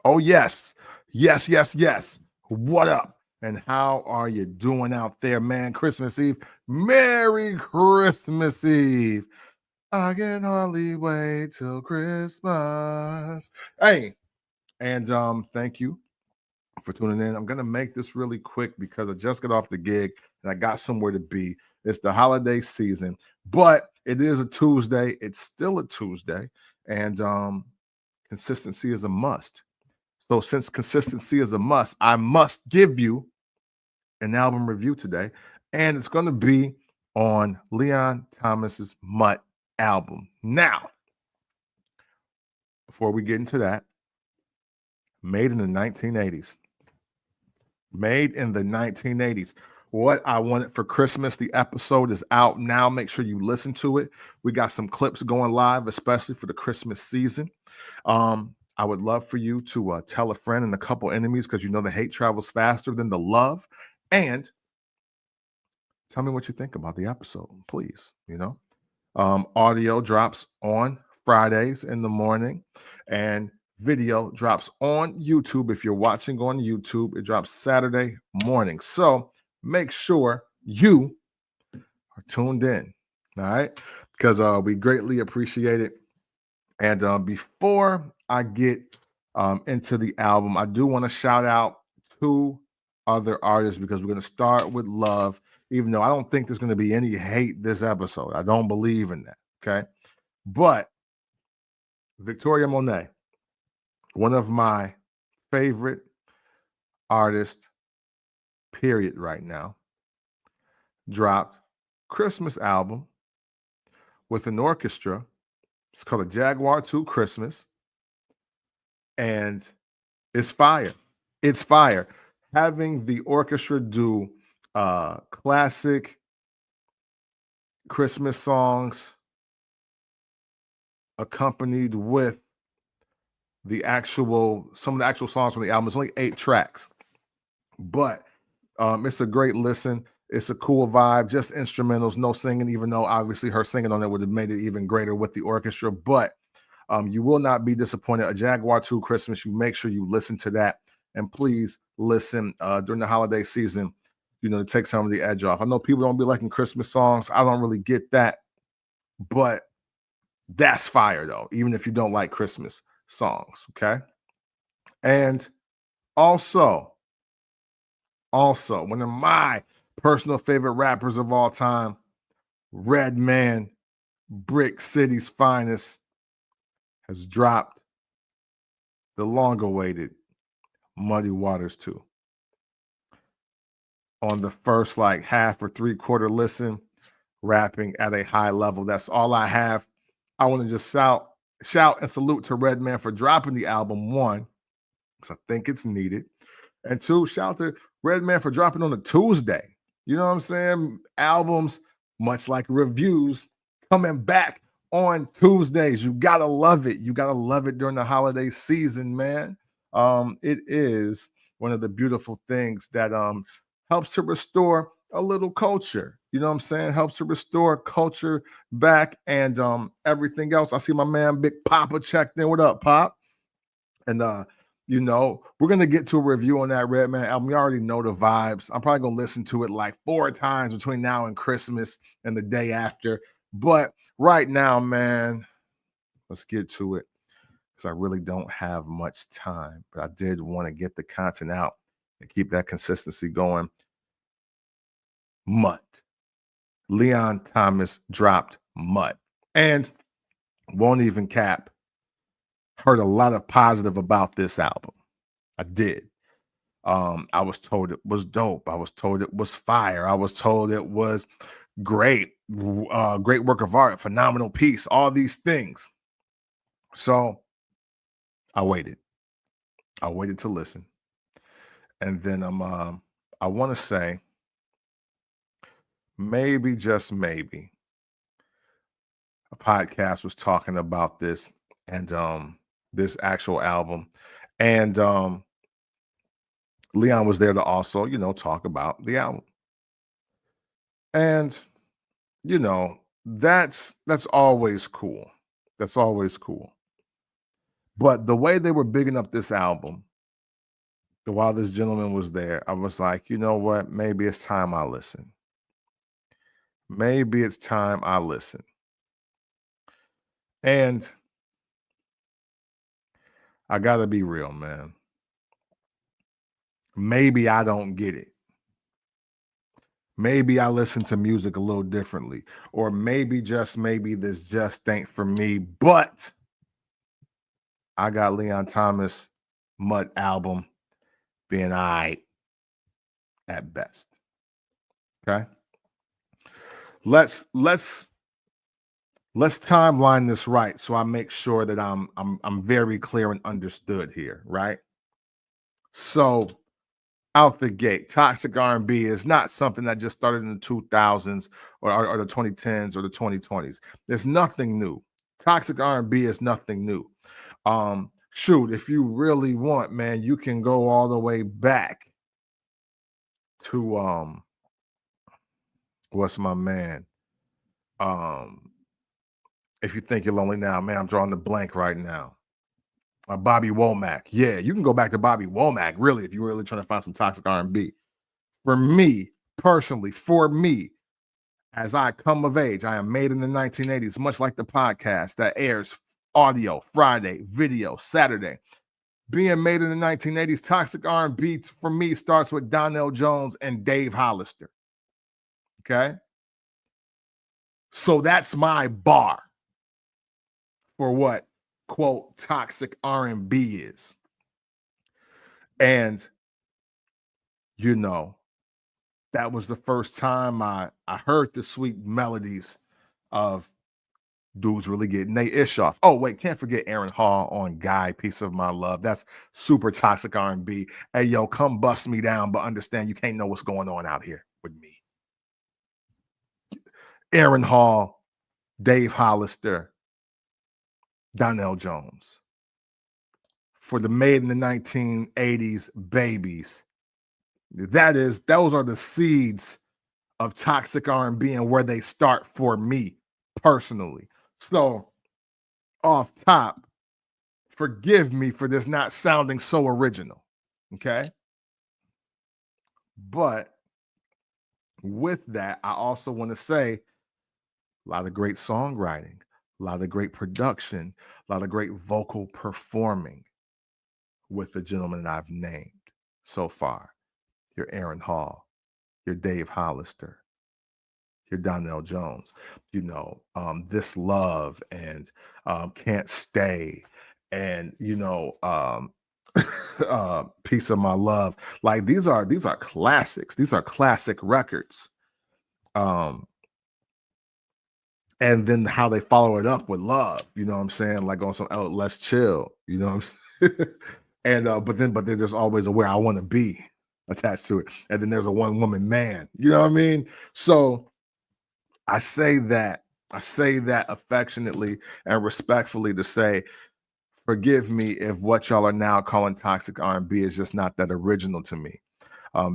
Oh, yes. Yes, yes, yes. What up? And how are you doing out there, man? Christmas Eve. Merry Christmas Eve. I can hardly wait till Christmas. Hey, and thank you for tuning in. I'm gonna make this really quick because I just got off the gig and I got somewhere to be. It's the holiday season, but it is a Tuesday. It's still a Tuesday, and consistency is a must. So since consistency is a must, I must give you an album review today, and it's going to be on Leon Thomas's MUTT album. Now, before we get into that, made in the 1980s. Made in the 1980s. What I Wanted for Christmas. The episode is out now. Make sure you listen to it. We got some clips going live, especially for the Christmas season. I would love for you to tell a friend and a couple enemies because you know the hate travels faster than the love. And tell me what you think about the episode, please. Audio drops on Fridays in the morning, and video drops on YouTube. If you're watching on YouTube, it drops Saturday morning. So make sure you are tuned in. All right, because we greatly appreciate it. And before I get into the album, I do want to shout out two other artists because we're going to start with love, even though I don't think there's going to be any hate this episode. I don't believe in that. Okay. But Victoria Monet, one of my favorite artists, period, right now, dropped Christmas album with an orchestra. It's called a Jaguar II Christmas. And it's fire. It's fire. Having the orchestra do classic Christmas songs accompanied with some of the actual songs from the album. It's only 8 tracks, but it's a great listen. It's a cool vibe, just instrumentals, no singing, even though obviously her singing on it would have made it even greater with the orchestra. But you will not be disappointed. A Jaguar II Christmas. You make sure you listen to that, and please listen during the holiday season. To take some of the edge off. I know people don't be liking Christmas songs. I don't really get that, but that's fire though. Even if you don't like Christmas songs, okay. And also, one of my personal favorite rappers of all time, Redman, Brick City's finest, has dropped the long-awaited Muddy Waters 2. On the first half or 3/4 listen, rapping at a high level. That's all I have. I want to just shout and salute to Redman for dropping the album, one, because I think it's needed. And two, shout to Redman for dropping on a Tuesday. You know what I'm saying? Albums, much like reviews, coming back on Tuesdays. You gotta love it. You gotta love it during the holiday season, man. It is one of the beautiful things that helps to restore a little culture. You know what I'm saying? Helps to restore culture back and everything else. I see my man Big Papa checked in. What up, Pop? And we're gonna get to a review on that Redman album. You already know the vibes. I'm probably gonna listen to it like 4 times between now and Christmas and the day after. But right now, man, let's get to it because I really don't have much time. But I did want to get the content out and keep that consistency going. MUTT. Leon Thomas dropped MUTT. And won't even cap, heard a lot of positive about this album. I did. I was told it was dope. I was told it was fire. I was told it was great. Great work of art, phenomenal piece, all these things. So I waited. I waited to listen. And then I want to say, maybe, just maybe, a podcast was talking about this and this actual album. And Leon was there to also, talk about the album. And, that's always cool. That's always cool. But the way they were bigging up this album, while this gentleman was there, I was like, you know what? Maybe it's time I listen. Maybe it's time I listen. And I gotta be real, man. Maybe I don't get it. Maybe I listen to music a little differently, or maybe just maybe this just ain't for me. But I got Leon Thomas MUTT album being all right at best. Okay. Let's timeline this right so I make sure that I'm very clear and understood here, right? So out the gate, toxic R&B is not something that just started in the 2000s or the 2010s or the 2020s. There's nothing new. Toxic R&B is nothing new. Shoot, if you really want, man, you can go all the way back to what's my man? If you think you're lonely now, man, I'm drawing the blank right now. Bobby Womack. Yeah, you can go back to Bobby Womack, really, if you're really trying to find some toxic R&B. For me, personally, as I come of age, I am made in the 1980s, much like the podcast that airs audio Friday, video Saturday. Being made in the 1980s, toxic R&B for me starts with Donell Jones and Dave Hollister. Okay? So that's my bar for what, quote, toxic R&B is. And, you know, that was the first time I heard the sweet melodies of dudes really getting they ish off. Oh, wait, can't forget Aaron Hall on Guy, Piece of My Love. That's super toxic R&B. Hey, yo, come bust me down, but understand you can't know what's going on out here with me. Aaron Hall, Dave Hollister, Donell Jones. For the made in the 1980s babies, those are the seeds of toxic R&B and where they start for me personally. So off top, forgive me for this not sounding so original, okay? But with that, I also want to say a lot of great songwriting, a lot of great production, a lot of great vocal performing with the gentlemen I've named so far. Your Aaron Hall, your Dave Hollister, your Donell Jones, This Love and Can't Stay, and Piece of My Love. Like these are classics. These are classic records. And then how they follow it up with Love, you know what I'm saying? Like on some Let's Chill, you know what I'm saying? And but then there's always a Where I Want to Be attached to it. And then there's a One Woman Man, you know what I mean? So I say that affectionately and respectfully to say, forgive me if what y'all are now calling toxic R&B is just not that original to me.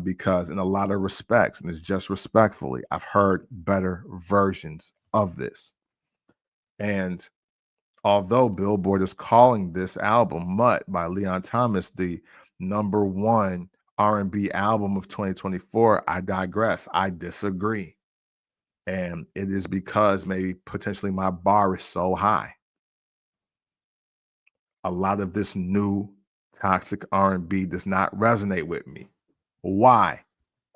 Because in a lot of respects, and it's just respectfully, I've heard better versions of this. And although Billboard is calling this album MUTT by Leon Thomas the #1 R&B album of 2024, I digress. I disagree. And it is because maybe potentially my bar is so high. A lot of this new toxic R&B does not resonate with me. Why?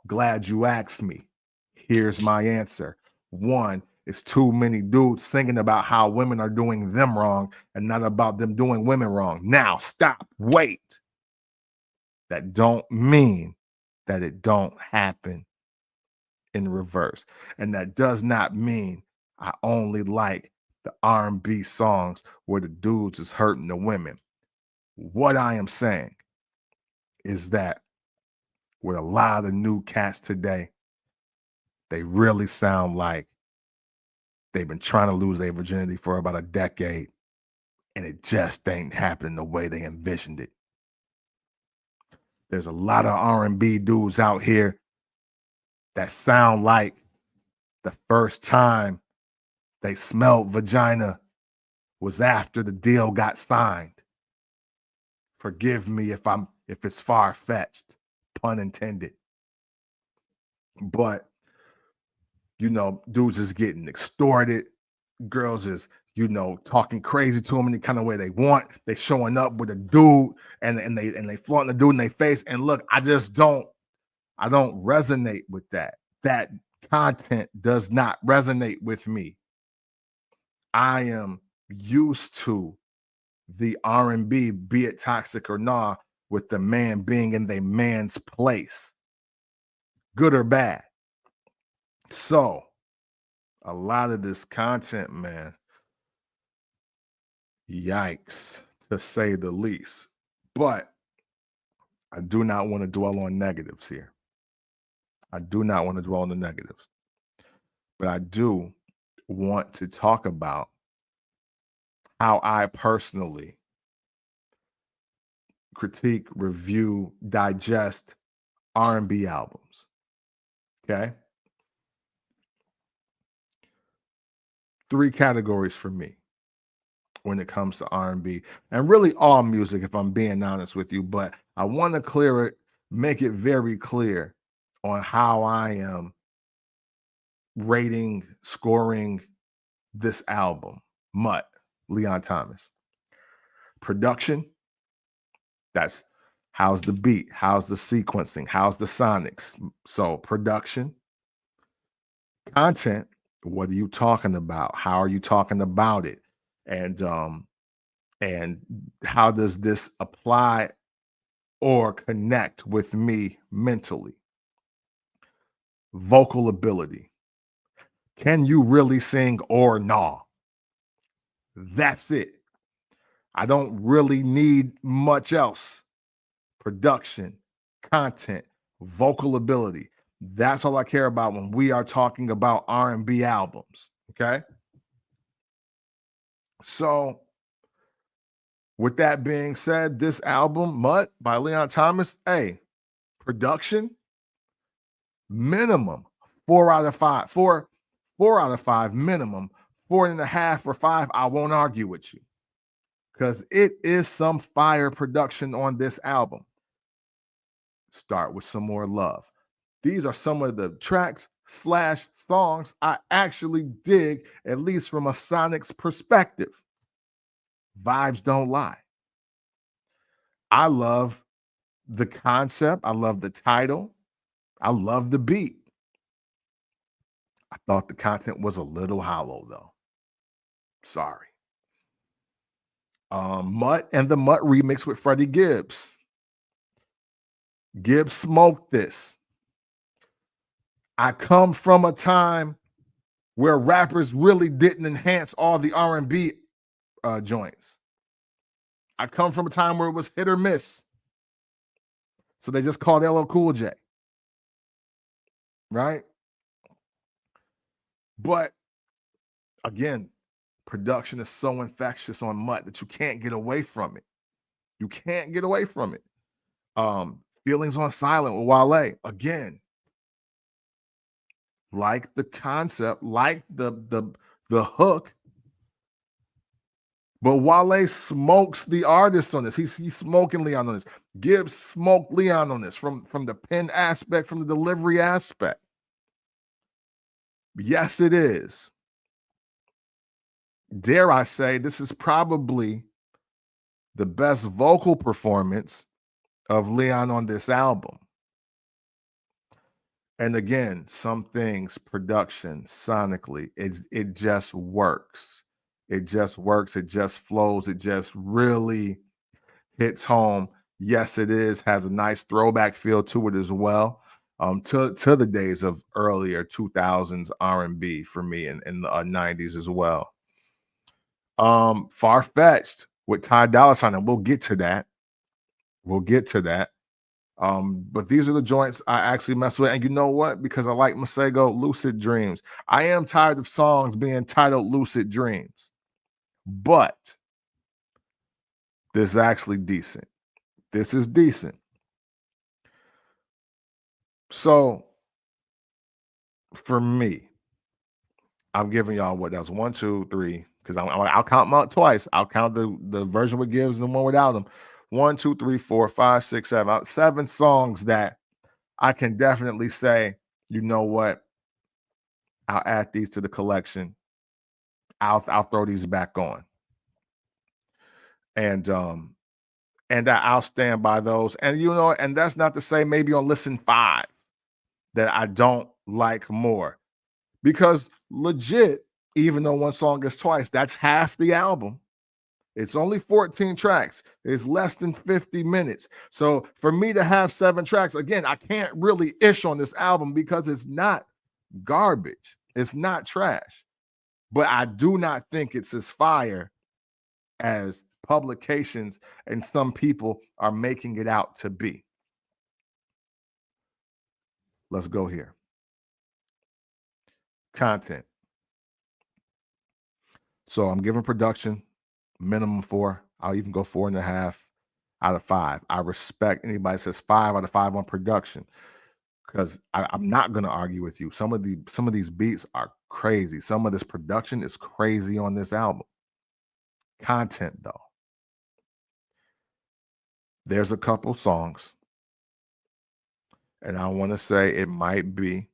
Glad you asked me. Here's my answer. One, it's too many dudes singing about how women are doing them wrong and not about them doing women wrong. Now, stop. Wait. That don't mean that it don't happen in reverse. And that does not mean I only like the R&B songs where the dudes is hurting the women. What I am saying is that with a lot of new cats today, they really sound like they've been trying to lose their virginity for about a decade, and it just ain't happening the way they envisioned it. There's a lot of R&B dudes out here that sound like the first time they smelled vagina was after the deal got signed. Forgive me if it's far-fetched, pun intended. But dudes is getting extorted. Girls is, talking crazy to them any kind of way they want. They showing up with a dude and they flaunting the dude in their face. And look, I don't resonate with that. That content does not resonate with me. I am used to the R&B, be it toxic or not, with the man being in the man's place, good or bad. So a lot of this content, man, yikes, to say the least. But I do not want to dwell on negatives here. I do not want to dwell on the negatives. But I do want to talk about how I personally critique, review, digest R&B albums. Okay? 3 categories for me when it comes to R&B, and really all music, if I'm being honest with you. But I want to make it very clear on how I am rating, scoring this album, MUTT, Leon Thomas. Production, that's how's the beat, how's the sequencing, how's the sonics. So production. Content, what are you talking about? How are you talking about it? And how does this apply or connect with me mentally? Vocal ability. Can you really sing or nah? That's it. I don't really need much else. Production, content, vocal ability. That's all I care about when we are talking about R&B albums, okay? So, with that being said, this album, MUTT by Leon Thomas, production, minimum 4 out of 5. 4 out of 5 minimum. 4.5 or 5, I won't argue with you, because it is some fire production on this album. Start with Some More Love. These are some of the tracks / songs I actually dig, at least from a sonics perspective. Vibes don't lie. I love the concept. I love the title. I love the beat. I thought the content was a little hollow, though. Sorry. MUTT and the MUTT remix with Freddie Gibbs. Gibbs smoked this. I come from a time where rappers really didn't enhance all the R&B joints. I come from a time where it was hit or miss. So they just called LL Cool J. Right? But again, production is so infectious on MUTT that you can't get away from it. You can't get away from it. Feelings on Silent with Wale. Again, like the concept, like the hook. But Wale smokes the artist on this. He's smoking Leon on this. Gibbs smoked Leon on this from the pen aspect, from the delivery aspect. Yes, it is. Dare I say, this is probably the best vocal performance of Leon on this album. And again, some things, production, sonically, it just works. It just works. It just flows. It just really hits home. Yes, it has a nice throwback feel to it as well. To the days of earlier 2000s R&B for me, and in the 90s as well. Far-Fetched with Ty Dolla $ign, and we'll get to that. But these are the joints I actually mess with. And you know what? Because I like Masego, Lucid Dreams. I am tired of songs being titled Lucid Dreams. But this is actually decent. This is decent. So for me, I'm giving y'all what that was 1, 2, 3, because I'll count them out twice. I'll count the version with Gibbs and the one without them. 1, 2, 3, 4, 5, 6, 7, 7 songs that I can definitely say, you know what? I'll add these to the collection. I'll throw these back on. And I'll stand by those. And you know, and that's not to say maybe on listen 5 that I don't like more. Because legit, even though one song is twice, that's half the album. It's only 14 tracks. It's less than 50 minutes. So for me to have 7 tracks, again, I can't really ish on this album because it's not garbage. It's not trash. But I do not think it's as fire as publications and some people are making it out to be. Let's go here. Content. So I'm giving production minimum 4. I'll even go 4.5 out of 5. I respect anybody that says 5 out of 5 on production because I'm not going to argue with you. Some of these beats are crazy. Some of this production is crazy on this album. Content, though. There's a couple songs, and I want to say it might be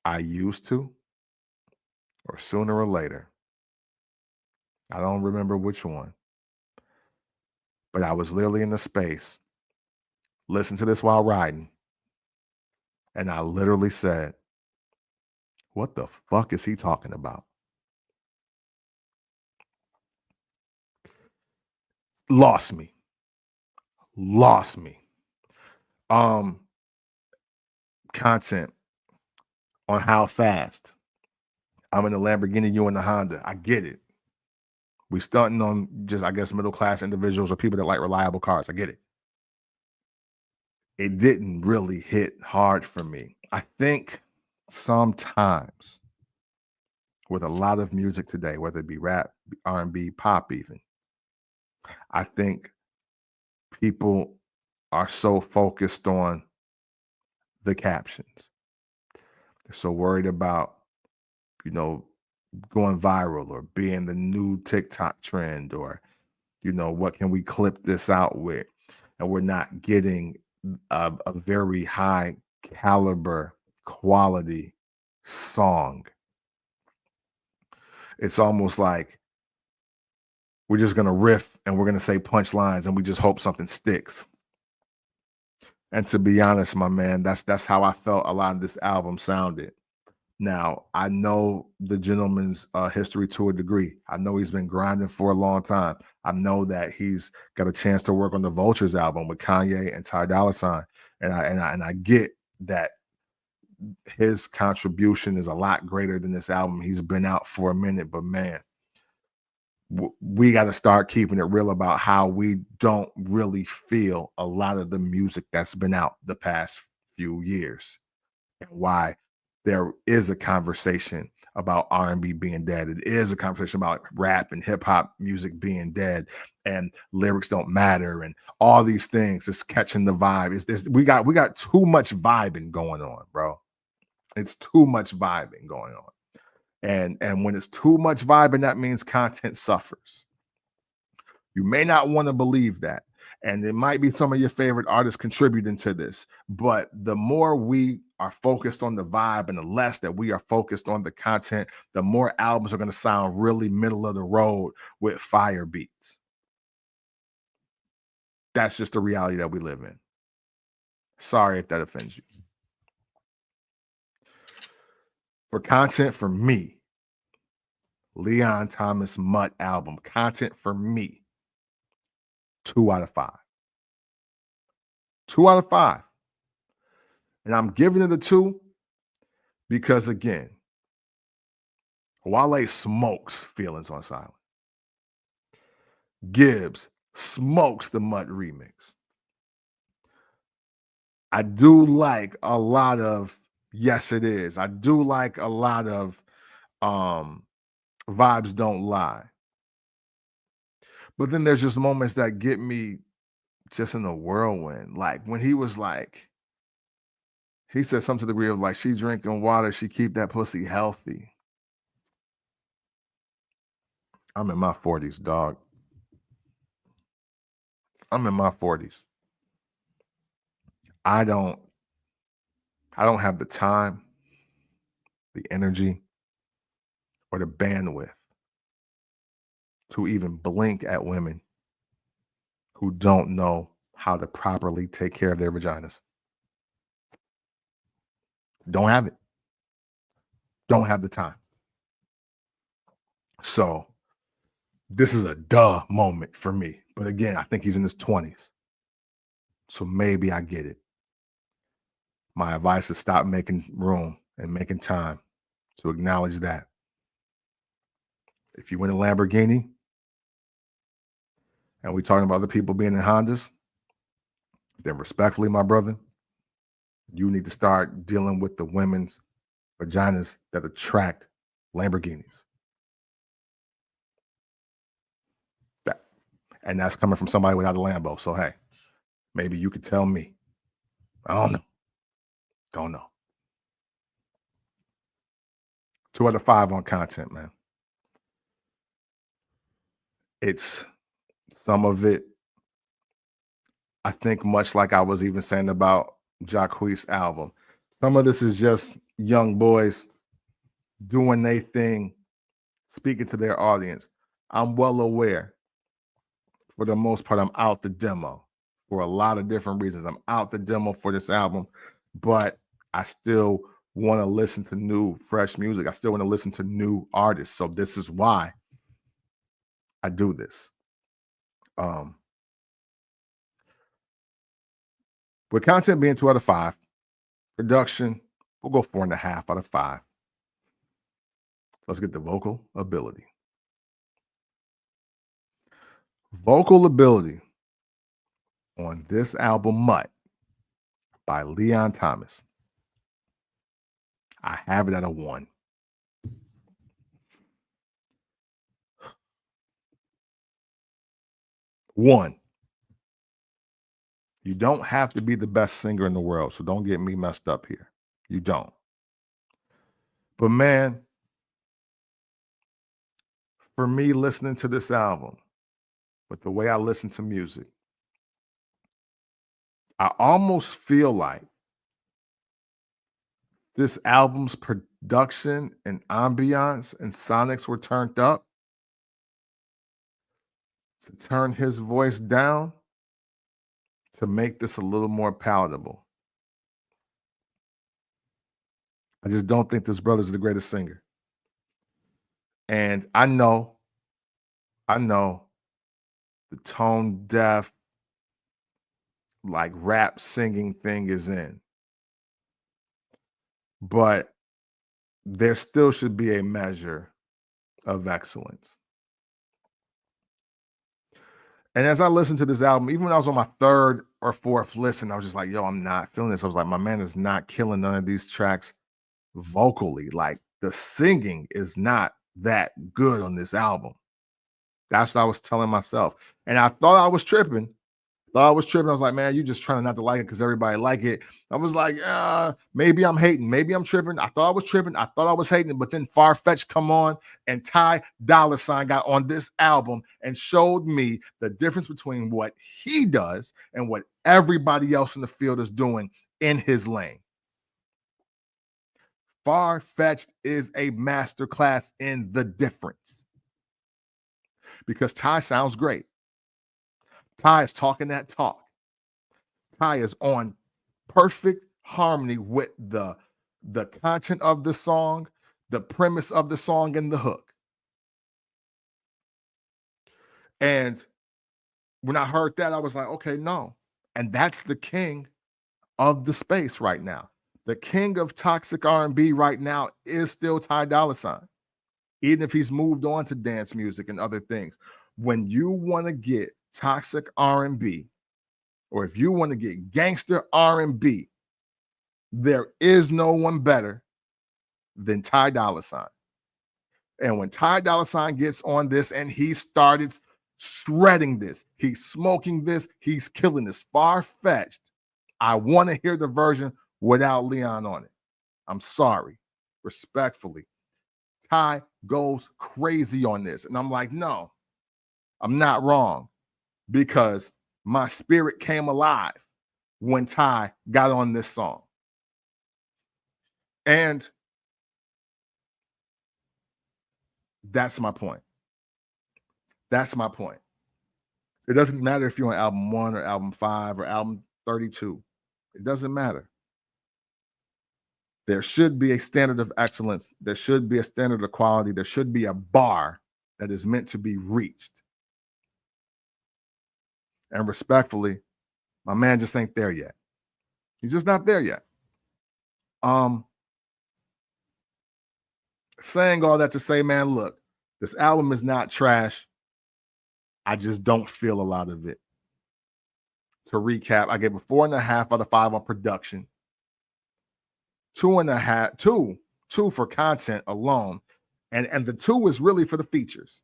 I Used To or Sooner or Later. I don't remember which one, but I was literally in the space. Listen to this while riding, and I literally said, what the fuck is he talking about? Lost me. Content on how fast. I'm in the Lamborghini, you in the Honda. I get it. We stunting on just, I guess, middle class individuals or people that like reliable cars. I get it. It didn't really hit hard for me. I think sometimes with a lot of music today, whether it be rap, R&B, pop even, I think people are so focused on the captions. They're so worried about, you know, going viral or being the new TikTok trend or, you know, what can we clip this out with? And we're not getting a very high caliber quality song. It's almost like we're just going to riff and we're going to say punchlines and we just hope something sticks. And to be honest, my man, that's how I felt a lot of this album sounded. Now, I know the gentleman's history to a degree. I know he's been grinding for a long time. I know that he's got a chance to work on the Vultures album with Kanye and Ty Dolla $ign. And I get that his contribution is a lot greater than this album. He's been out for a minute, but man, we got to start keeping it real about how we don't really feel a lot of the music that's been out the past few years and why there is a conversation about R&B being dead. It is a conversation about rap and hip hop music being dead and lyrics don't matter and all these things. It's catching the vibe. We got too much vibing going on, bro. It's too much vibing going on. And when it's too much vibing, that means content suffers. You may not want to believe that. And it might be some of your favorite artists contributing to this. But the more we are focused on the vibe and the less that we are focused on the content, the more albums are going to sound really middle of the road with fire beats. That's just the reality that we live in. Sorry if that offends you. For content for me, Leon Thomas MUTT album, content for me, 2 out of 5. 2 out of 5. And I'm giving it a 2 because, again, Wale smokes Feelings on Silent. Gibbs smokes the MUTT remix. I do like a lot of Yes It Is. I do like a lot of Vibes Don't Lie. But then there's just moments that get me just in a whirlwind. Like when he was like, he said something to the degree of like, she drinking water, she keep that pussy healthy. I'm in my 40s, dog. I'm in my 40s. I don't have the time, the energy, or the bandwidth to even blink at women who don't know how to properly take care of their vaginas. Don't have it. Don't have the time. So this is a duh moment for me. But again, I think he's in his 20s. So maybe I get it. My advice is stop making room and making time to acknowledge that. If you win a Lamborghini and we're talking about other people being in Hondas, then respectfully, my brother, you need to start dealing with the women's vaginas that attract Lamborghinis. And that's coming from somebody without a Lambo. So, hey, maybe you could tell me. I don't know. Don't know. 2 out of 5 on content, man. It's some of it, I think, much like I was even saying about Jaguar's album. Some of this is just young boys doing their thing, speaking to their audience. I'm well aware, for the most part, I'm out the demo for a lot of different reasons. I'm out the demo for this album, but I still want to listen to new, fresh music. I still want to listen to new artists. So this is why I do this. With content being 2 out of 5, production, we'll go 4.5 out of 5. Let's get the vocal ability. Vocal ability on this album, MUTT by Leon Thomas. I have it at a 1. 1. You don't have to be the best singer in the world, so don't get me messed up here. You don't. But man, for me listening to this album, with the way I listen to music, I almost feel like this album's production and ambiance and sonics were turned up to turn his voice down to make this a little more palatable. I just don't think this brother's the greatest singer. And I know the tone deaf, like rap singing thing is in. But there still should be a measure of excellence. And as I listened to this album, even when I was on my 3rd or 4th listen, I was just like, yo, I'm not feeling this. I was like, my man is not killing none of these tracks vocally. Like the singing is not that good on this album. That's what I was telling myself. And I thought I was tripping. I was like, man, you just trying not to like it because everybody like it. I was like, maybe I'm hating. Maybe I'm tripping. I thought I was tripping. I thought I was hating. But then Farfetch come on and Ty Dolla $ign got on this album and showed me the difference between what he does and what everybody else in the field is doing in his lane. Farfetch is a masterclass in the difference. Because Ty sounds great. Ty is talking that talk. Ty is on perfect harmony with the content of the song, the premise of the song, and the hook. And when I heard that, I was like, okay, no. And that's the king of the space right now. The king of toxic R&B right now is still Ty Dolla $ign, even if he's moved on to dance music and other things. When you want to get toxic R&B, or if you want to get gangster R&B, there is no one better than Ty Dolla $ign. And when Ty Dolla $ign gets on this and he started shredding this, he's smoking this, he's killing this. Far-fetched. I want to hear the version without Leon on it. I'm sorry. Respectfully. Ty goes crazy on this. And I'm like, no, I'm not wrong. Because My spirit came alive when Ty got on this song. And that's my point. That's my point. It doesn't matter if you're on album 1 or album 5 or album 32. It doesn't matter. There should be a standard of excellence. There should be a standard of quality. There should be a bar that is meant to be reached. And respectfully, my man just ain't there yet. He's just not there yet. Saying all that to say, man, look, this album is not trash. I just don't feel a lot of it. To recap, I gave a 4.5 out of 5 on production. 2.5, two for content alone. And the 2 is really for the features.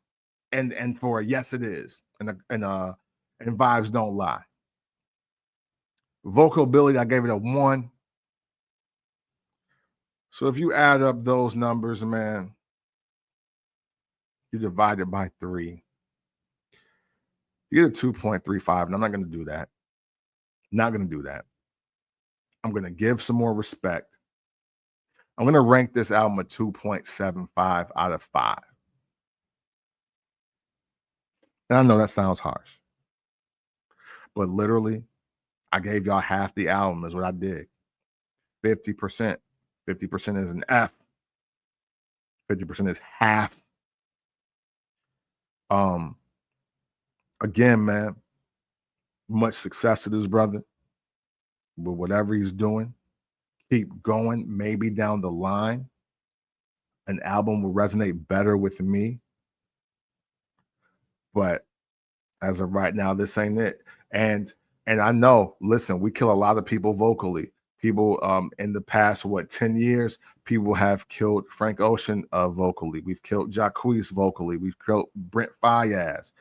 And for yes, it is. And vibes don't lie. Vocal ability, I gave it a 1. So if you add up those numbers, man, you divide it by 3. You get a 2.35, and I'm not going to do that. Not going to do that. I'm going to give some more respect. I'm going to rank this album a 2.75 out of 5. And I know that sounds harsh. But literally, I gave y'all half the album is what I did. 50%. 50% is an F. 50% is half. Again, man, much success to this brother with whatever he's doing. Keep going. Maybe down the line, an album will resonate better with me. But as of right now, this ain't it. And I know, listen, we kill a lot of people vocally. People in the past, 10 years, people have killed Frank Ocean vocally. We've killed Jacquees vocally. We've killed Brent Faiyaz,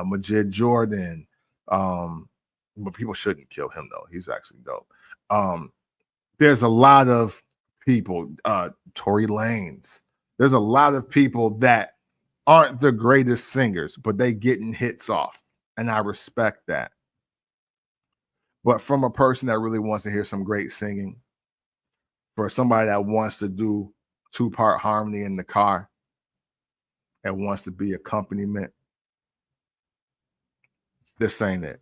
Majid Jordan. But people shouldn't kill him, though. He's actually dope. There's a lot of people, Tory Lanez. There's a lot of people that aren't the greatest singers, but they getting hits off. And I respect that. But from a person that really wants to hear some great singing, for somebody that wants to do 2-part harmony in the car and wants to be accompaniment, this ain't it.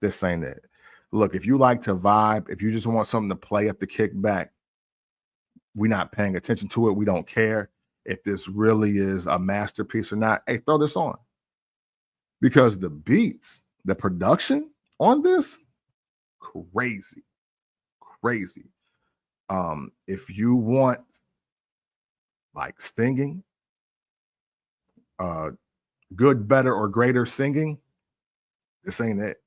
This ain't it. Look, if you like to vibe, if you just want something to play at the kickback, we're not paying attention to it. We don't care if this really is a masterpiece or not. Hey, throw this on. Because the beats, the production on this, crazy. If you want like singing, good, better, or greater singing, this ain't it.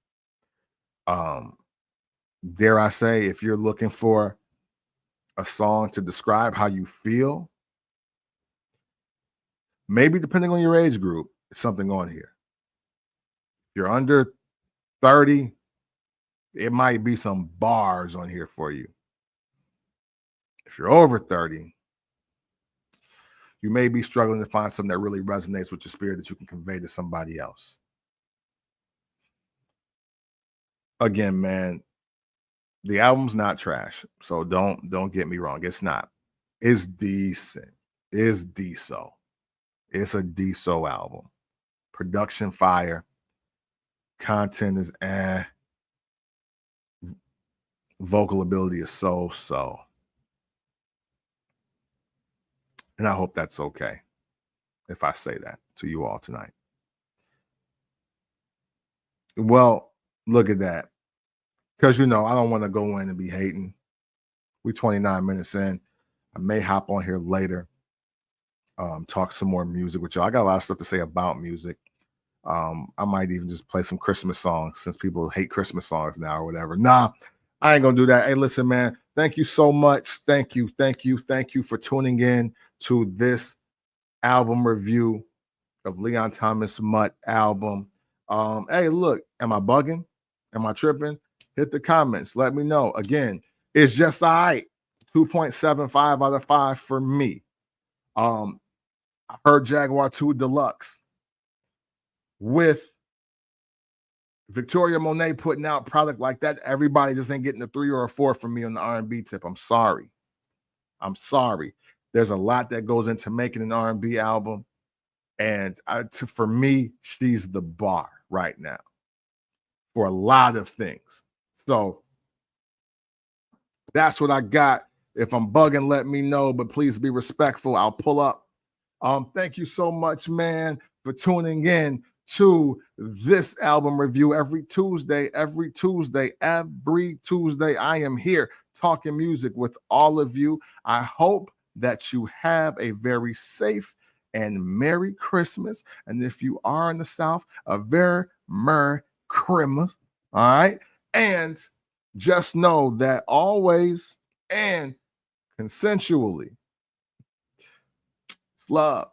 Dare I say, if you're looking for a song to describe how you feel, maybe depending on your age group, it's something on here. If you're under 30, it might be some bars on here for you. If you're over 30, you may be struggling to find something that really resonates with your spirit that you can convey to somebody else. Again, man, the album's not trash, so don't get me wrong. It's not. It's decent. It's decent. It's a decent album. Production fire. Content is Vocal ability is so. And I hope that's okay if I say that to you all tonight. Well, look at that. Because, I don't want to go in and be hating. We're 29 minutes in. I may hop on here later, talk some more music with y'all. I got a lot of stuff to say about music. I might even just play some Christmas songs since people hate Christmas songs now or whatever. Nah, I ain't going to do that. Hey, listen, man, thank you so much. Thank you for tuning in to this album review of Leon Thomas MUTT album. Hey, look, am I bugging? Am I tripping? Hit the comments. Let me know. Again, it's just all right. 2.75 out of 5 for me. I heard Jaguar II Deluxe with Victoria Monet putting out product like that, everybody just ain't getting a 3 or a 4 from me on the R&B tip. I'm sorry. I'm sorry. There's a lot that goes into making an R&B album. And for me, she's the bar right now for a lot of things. So that's what I got. If I'm bugging, let me know, but please be respectful. I'll pull up. Thank you so much, man, for tuning in to this album review every Tuesday. I am here talking music with all of you. I hope that you have a very safe and Merry Christmas. And if you are in the South, a very Merry Christmas. All right. And just know that always and consensually, it's love.